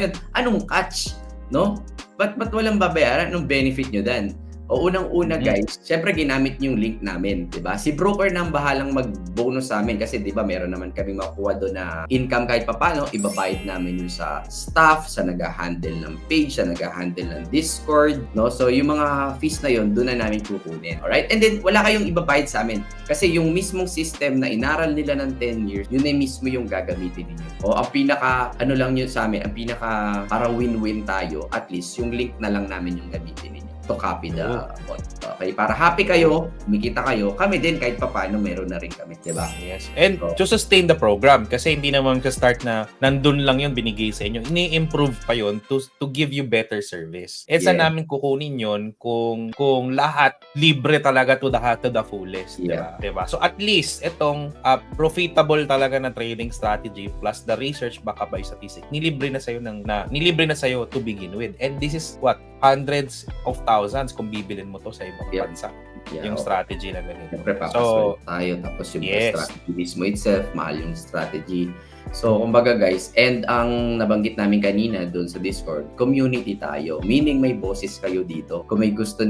ngayon, anong catch, no? Ba't walang babayaran? Anong benefit nyo dan? O unang-una guys, syempre ginamit niyo yung link namin, 'di ba? Si broker na ang bahalang mag-bonus sa amin kasi 'di ba meron naman kaming makukuha doon na income kahit papaano, ibabayad namin yung sa staff, sa nag-handle ng page, sa nag-handle ng Discord, no? So yung mga fees na yon doon na namin kukunin. Alright? And then wala kayong ibabayad sa amin kasi yung mismong system na inaral nila ng 10 years, yun na mismo yung gagamitin ninyo. O ang pinaka ano lang yun sa amin, ang pinaka para win-win tayo, at least yung link na lang namin yung gamitin ninyo to copy the bot. Okay, para happy kayo, kumikita kayo, kami din kahit papaano meron na rin kami, di ba? Yes. And to sustain the program, kasi hindi naman ka-start na nandun lang yun binigay sa inyo. Ini-improve pa yun to give you better service. Eh saan namin kukunin yun kung lahat libre talaga to the fullest, Yeah. diba? So at least itong profitable talaga na trading strategy plus the research backup by statistics, nilibre na sa'yo to begin with. And this is what? Hundreds of thousands kung bibilin mo to sa ibang bansa. Yung strategy na ganito. Siyempre, papaswell tayo. Tapos yung strategy mismo itself, mahal yung strategy. So, kumbaga guys, and ang nabanggit namin kanina doon sa Discord, community tayo. Meaning may boses kayo dito. Kung may gusto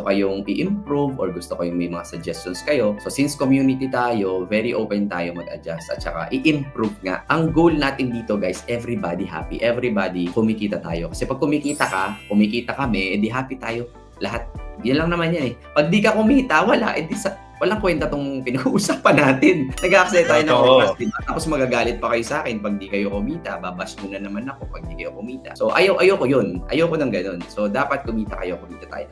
kayong i-improve or gusto kayong may mga suggestions kayo. So, since community tayo, very open tayo mag-adjust at saka i-improve nga. Ang goal natin dito guys, everybody happy. Everybody kumikita tayo. Kasi pag kumikita kami, edi happy tayo lahat. Yan lang naman yan eh. Pag di ka kumita, wala. Walang kwenta tong pinag-uusapan natin. Nag-accept tayo ng oras, diba? Tapos magagalit pa kayo sa akin pag di kayo kumita. Babash nyo na naman ako pag di kayo kumita. So, ayoko yun. Ayoko ng ganun. So, dapat kumita kayo, kumita tayo.